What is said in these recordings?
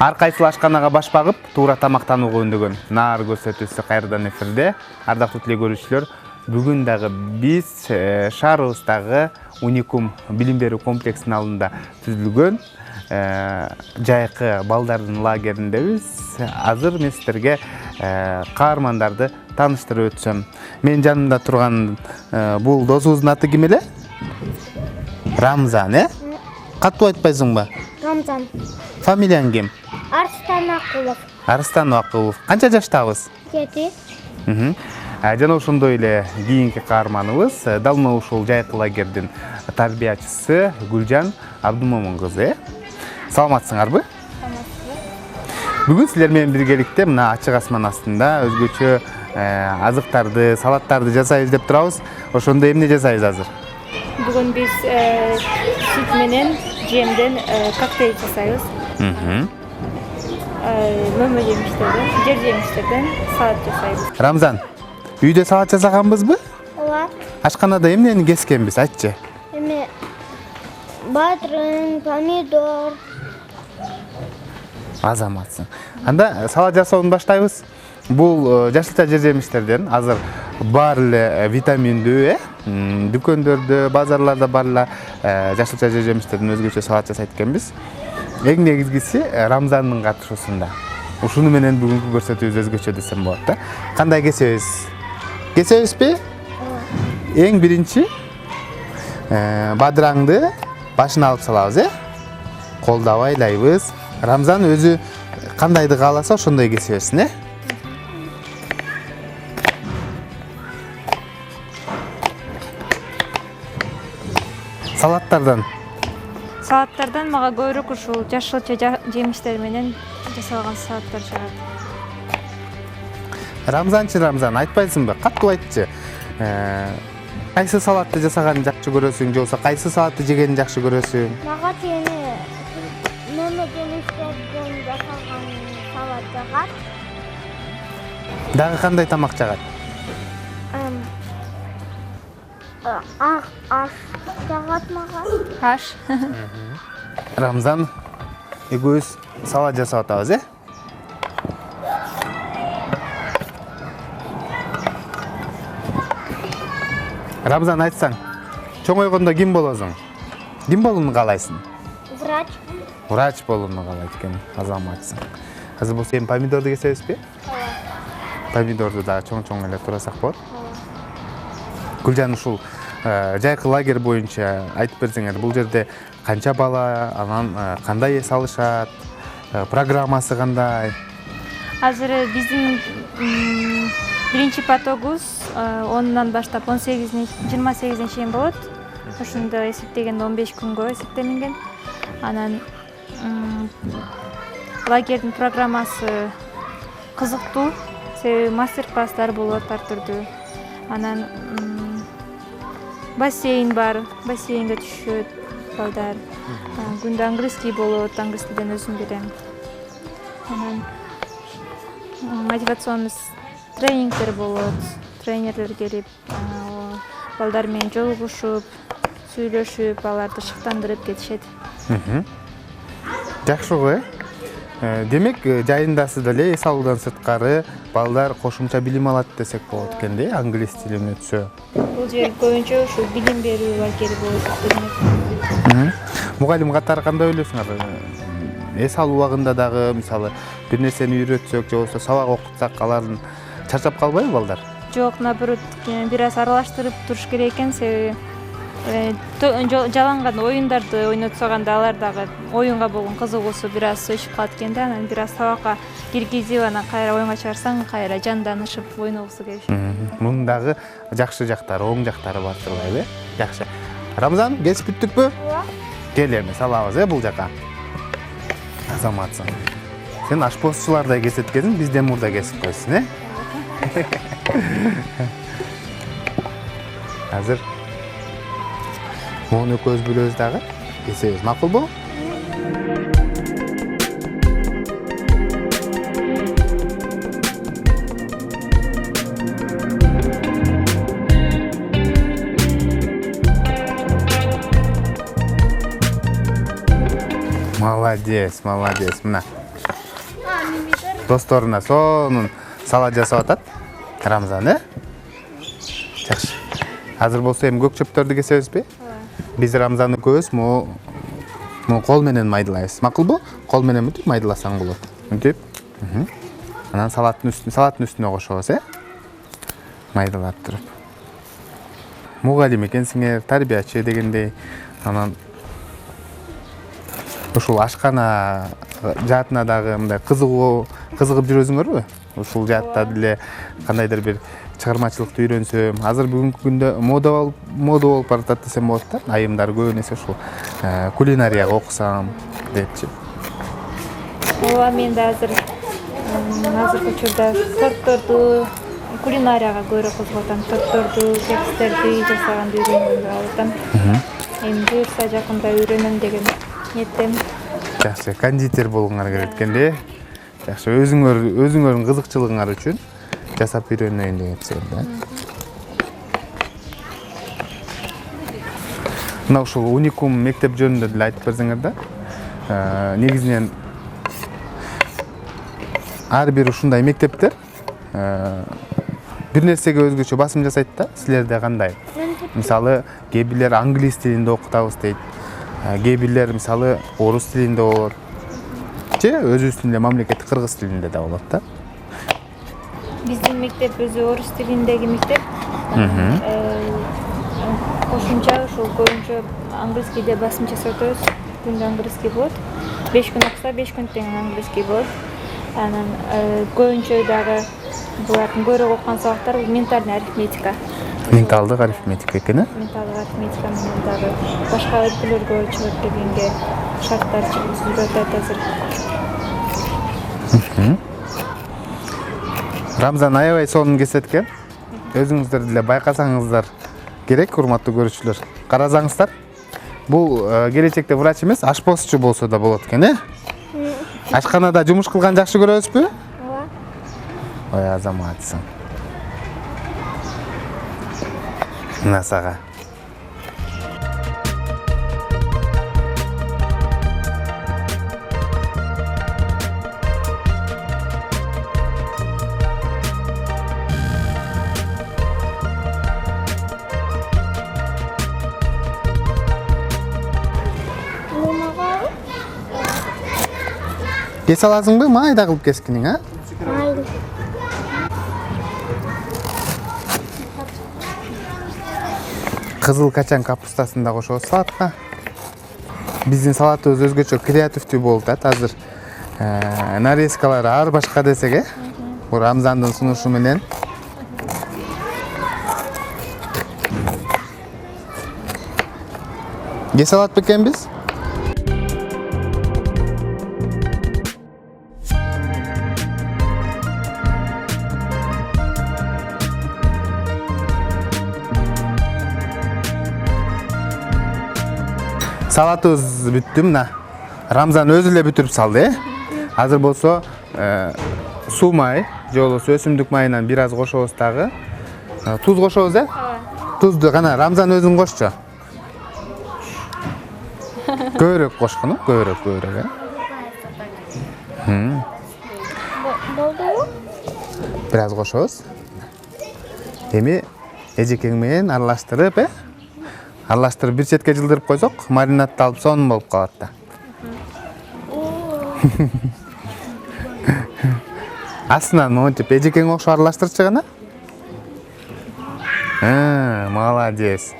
Ар кайсыл ашканага баш багып, туура тамактанууга үндөгөн Нар көрсөтүүсү кайрадан эфирде. Ардактуу теле көрүүчүлөр, бүгүн дагы биз шаарыбыздагы Уникум билим берүү комплексинин алдында түзүлгөн жайкы балдардын лагериндебиз. Азыр мен сиздерге каармандарды тааныштырып өтсөм. Менин жанымда турган бул досубуздун аты ким эле? Рамзан, Каттуу айтпайсыңбы? Рамзан. Фамилияң ким? Арстан Акулов. Арстан Акулов. Канча жаштабыз? 7. Жана ошондой эле кийинки каарманыбыз дал мына ушул жайкы лагердин тарбиячысы Гүлжан Абдумомун кызы. Саламатсыңарбы? Бүгүн силер менен биргеликте мына ачык асман астында өзгөчө азыктарды, салаттарды жасайбыз деп турабыз. Ошондо эмне жасайбыз азыр? Бүгүн биз сүт менен жемден коктейль жасайбыз. Мөмө жемиштерден, жер жемиштерден салат жасайбыз. Рамзан, үйдө салат жасаганбызбы? Ооба. Ашканада эмнени кескенбиз, айтчы. Эми батырын, помидор. Азаматсың. Анда салат жасауну баштайбыз. Бул жашылча жер жемиштерден азыр бар эле витаминдүү, дүкөндөрдө, базарларда бар эле жашылча жер жемиштерден өзгөчө салат жасайт экенбиз. Эң негизгиси Рамзандын катышуусунда. Ушуну менен бүгүнкү көрсөтүүбүз өзгөчө десем болот да. Кандай кесебиз? Кесебизби? Эң биринчи бадыраңды башына алып салабыз, Колдо байлайбыз. Рамзан өзү кандайды кааласа ошондой кесе берсин, Салаттардан мага көбүрөөк ушул жашылча жемиштер менен жасалган салаттар жагат. Рамзан, айтпайсыңбы? Каттуу айтчы. Кайсы салатты жасаганды жакшы көрөсүң, же болбосо кайсы салатты жегенди жакшы көрөсүң? Мага мөмө жемиштерден жасалган салат жагат. Дагы кандай тамак жагат? Аш жагат мага. Аш. Рамзан, экөөбүз салат жасап атабыз, Рамзан, айтсаң, чоңойгондо ким болосуң? Ким болууну каалайсың? Врач. Врач болууну каалайт экен, азаматсың. Азыр болсо эми помидорду кесебизби? Ооба. Помидорду дагы чоң-чоң эле турасак болот. Гүлжан, ушул жайкы лагерь боюнча айтып берсеңер, бул жерде канча бала, анан кандай эс алышат, программасы кандай? Азыр биздин биринчи потогубуз 10-нан баштап 28-не чейин болот. Ошондо эсептегенде 15 күнгө эсептелинген. Анан лагердин программасы кызыктуу, себеби мастер-класстар болот ар түрдүү. Анан бассейн бар, бассейнге түшөт балдар. Күндө английский болот, англис тилден өзүм берем. Анан мотивационный тренингдер болот. Тренерлер келип, балдар менен жолугушуп, сүйлөшүп, аларды шыктандырып кетишет. Жакшы го, Демек, жайындасы деле эс алуудан сырткары балдар кошумча билим алат десек болот экен да, англис тилин өтсө. Бул жер көбүнчө ушу билим берүү лагери болуп көрүнөт. Мугалим катары кандай ойлойсуңар? Эс алуу убагында дагы, мисалы, бир нерсени үйрөтсөк, же болбосо сабак окутсак, алардын чарчап калбайбы балдар? Жок, наоборот, бир аз аралаштырып туруш керек экен, себеби жаланган оюндарды ойнотсок анда алар дагы оюнга болгон кызыгуусу бир аз өчүп калат экен да, анан бир аз сабакка киргизип, анан кайра оюнга чыгарсаң, кайра жанданышып ойногусу келишет. Мунун дагы жакшы жактары, оң жактары бар турбайбы? Жакшы. Рамзан, кесип бүттүкпү? Ооба. Кел эми салабыз, бул жака. Азаматсың. Сен ашпозчулардай кесеткенсиң, бизден мурда кесип койсуң, Азыр мону көз бөлөбүз дагы. Кесебиз, макулбу? Молодец, молодец. Мына досторуна сонун салат жасап атат Рамзан, Жакшы. Азыр болсо эми көк чөптөрдү кесебизби? Биз Рамзанды көбүс кол менен майдалайбыз. Макулбу? Кол менен мынтип майдаласаң болот. Мынтип. Анан салаттын үстүнө кошобуз, майдалап туруп. Мугалим экенсиңер, тарбиячы дегендей. Анан ушул ашкана жаатына дагы мындай кызыгып жүрөсүңөрбү? Ушул жаатта деле кандайдыр бир чыгармачылыкты үйрөнсөм, азыр бүгүнкү күндө мода болуп баратат десем болот да. Айымдар көбүн эсе ушул кулинарияга окусам депчи. Ооба, мен да азыркы учурда тортторду кулинарияга көбүрөөк кызыгып атам. Тортторду, кекстерди жасаганды үйрөнгөнгө алатам. Эми буюрса жакында үйрөнөм деген ниеттемин. Жакшы, кондитер болгуңар келет экенде. Жакшы, өзүңөрдүн кызыкчылыгыңар үчүн жасап үйрөнөйүн дегенсиң да. Мына ушул уникум мектеп жөнүндө деле айтып берсеңер да. Негизинен ар бир ушундай мектептер бир нерсеге өзгөчө басым жасайт да. Силерде кандай? Мисалы, кээ бирлер англис тилинде окутабыз дейт. Кээ бирлер мисалы орус тилинде болот. Же өзүбүздүн эле мамлекеттик кыргыз тилинде да болот да. Биздин мектеп өзү орус тилиндеги мектеп. Кошумча ушул көбүнчө англискийде басым жасап өтөбүз. Күндө англиский болот. 5 күн окуса 5 күн тең англиский болот. Анан көбүнчө дагы булардын көбүрөөк окуган сабактар ментальный арифметика. Менталдык арифметика экен, Менталдык арифметика менен дагы башка өлкөлөргө чыгып келгенге шарттар түзүлүп атат азыр. Рамзан аябай сонун кесет экен. Өзүңүздөр деле байкасаңыздар керек, урматтуу көрүүчүлөр. Карасаңыздар. Бул келечекте врач эмес, ашпозчу болсо да болот экен, Ашканада жумуш кылган жакшы көрөсүзбү? Ооба. Ой, азаматсың. Мына сага. Кесе аласыңбы? Майда кылып кескиниң, Maylı. Кызыл качан капустасын да кошобуз салатка. Биздин салатыбыз өзгөчө креативдүү болуп атат азыр. Нарезкалары ар башка десек, Бул Рамзандын сунушу менен. Кесе алат бекенбиз? Салатыбыз бүттү, мына. Рамзан өзү эле бүтүрүп салды, Азыр болсо суу май, же болбосо өсүмдүк майынан бир аз кошобуз дагы. Туз кошобуз, Тузду гана Рамзан өзүң кошчу. Көбүрөөк кошкуну, көбүрөөк, Doldu. Бир аз кошобуз. Эми эжекең менен аралаштырып, Аралаштырып бир четке жылдырып койсок, маринадты алып сонун болуп калат да. Астынан монтип эжекең окшо аралаштырчы гана. Молодец.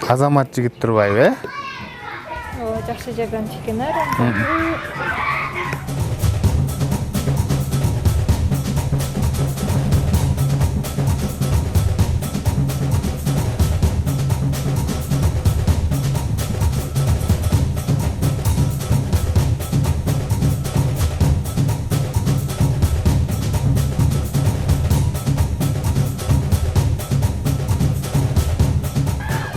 Азамат жигит турбайбы, Жакшы жерден чекен ар.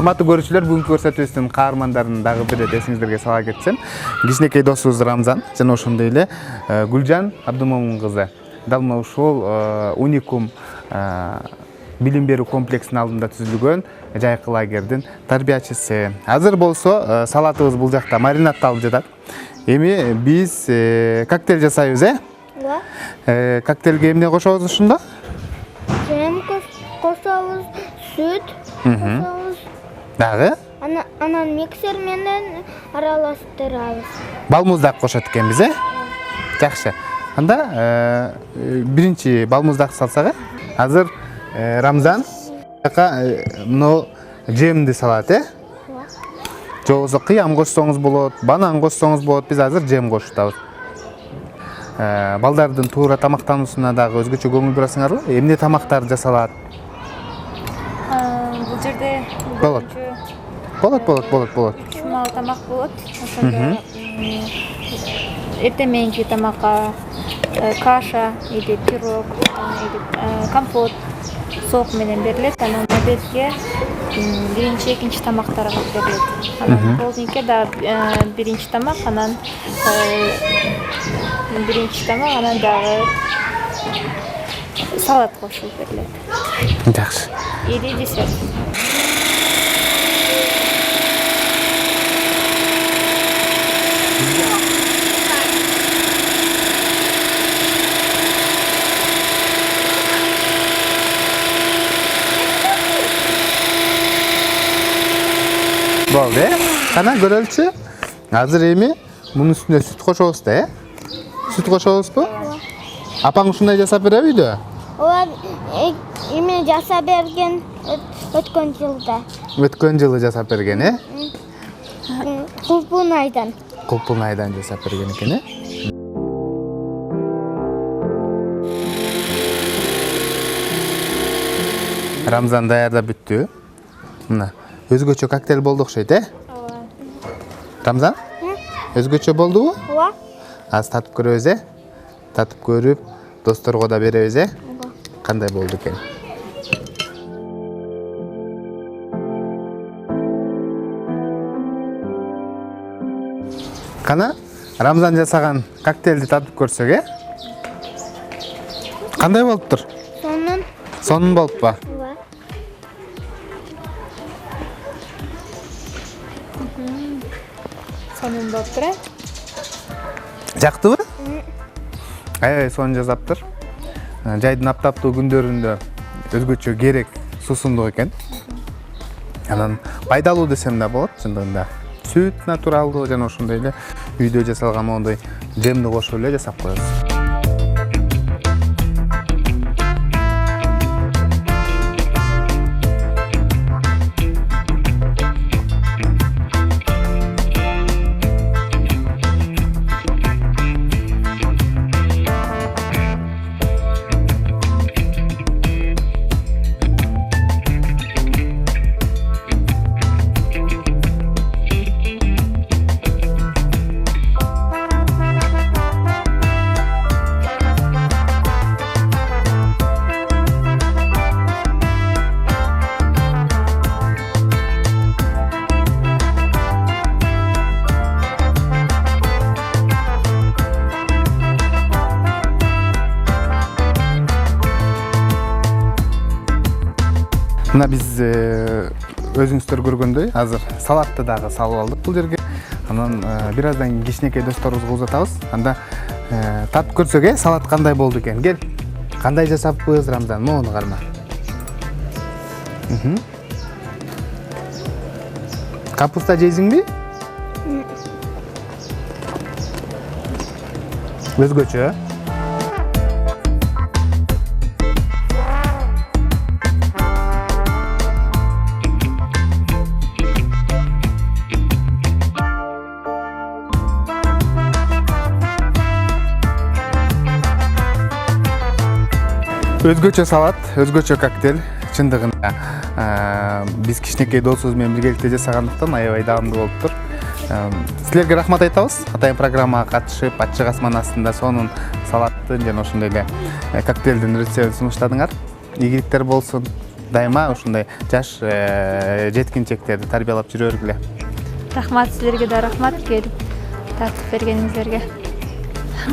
Урматтуу көрүүчүлөр, бүгүнкү көрсөтүүбүздүн каармандарын дагы бир эсиңиздерге сала кетсем. Кичинекей досубуз Рамзан жана ошондой эле Гүлжан Абдымомун кызы. Дал мына ушул уникум билим берүү комплексинин алдында түзүлгөн жайкы лагердин тарбиячысы. Азыр болсо салатыбыз бул жакта маринадталып жатат. Эми биз коктейль жасайбыз, коктейлге эмне кошобуз ушунда? Жем кошобуз, сүт кошобуз. Дагы? Анан миксер менен аралаштырабыз. Балмуздак кошот экенбиз, Жакшы. Анда биринчи балмуздак салсак, азыр Рамзан мына жемди салат, же болбосо кыям кошсоңуз болот, банан кошсоңуз болот. Биз азыр жем кошутабыз. Балдардын туура тамактануусуна дагы өзгөчө көңүл бурасыңарбы? Эмне тамактар жасалат? Бул жерде Болот. Болот. Чумал тамак болот. Ошондо эртең тамакка каша или пирог, или компот, сок менен берилет. Анан обедке биринчи, экинчи тамактар берилет. Анан полдникке да биринчи тамак, анан дагы салат кошулуп берилет. Жакшы. Или десерт. Болду, Кана көрөлчү. Азыр эми мунун үстүнө сүт кошобуз да, Сүт кошобузбу? Апаң ушундай жасап береби үйдө? Олар эми жасап берген өткөн жылда. Өткөн жылы жасап берген, Кулпунайдан. Кулпунайдан жасап берген экен, Рамзан даярдап бүттү. Мына өзгөчө коктейль болду окшойт, Рамзан? Өзгөчө болдубу? Ооба. Аз татып көрөбүз, Татып көрүп, досторго да беребиз, Кандай болду экен? Кана Рамзан жасаган коктейлди татып көрсөк, Кандай болуптур? Сонун болуппу? Ооба. Сонун болуптур, Жактыбы? Аябай сонун жасаптыр. Жайдын аптаптуу күндөрүндө өзгөчө керек суусундук экен. Анан пайдалуу десем да болот, чындыгында. Сүт натуралдуу жана ошондой эле үйдө жасалган моундай жемди кошуп эле жасап коебуз. Мына биз өзүңүздөр көргөндөй азыр салатты дагы салып алдык бул жерге. Анан бир аздан кичинекей досторубузга узатабыз. Анда татып көрсөк, салат кандай болду экен? Кел. Кандай жасаппыз, Рамзан? Моуну карма. Капуста жейсиңби? Өзгөчө. Өзгөчө салат, өзгөчө коктейль. Чындыгында биз кичинекей досубуз менен биргеликте жасагандыктан аябай даамдуу болуптур. Силерге рахмат айтабыз. Атайын программага катышып, ачык асман астында сонун салаттын жана ошондой эле коктейлдин рецептин сунуштадыңар. Ийгиликтер болсун. Дайыма ушундай жаш жеткинчектерди тарбиялап жүрө бергиле. Рахмат, силерге да рахмат, келип тартып бергениңиздерге.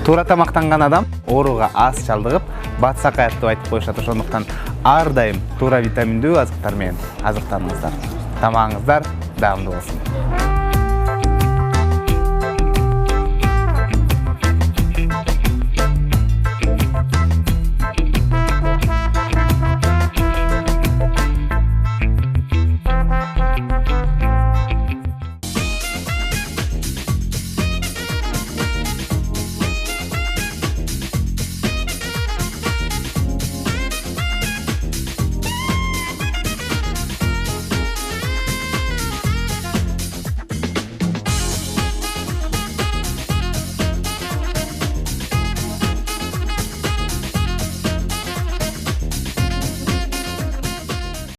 Туура тамактанган адам ооруга аз чалдыгып, батсакаят деп айтып коюшат. Ошондуктан ар дайым туура витаминдүү азыктар менен азыктаныңыздар. Тамагыңыздар даамдуу болсун.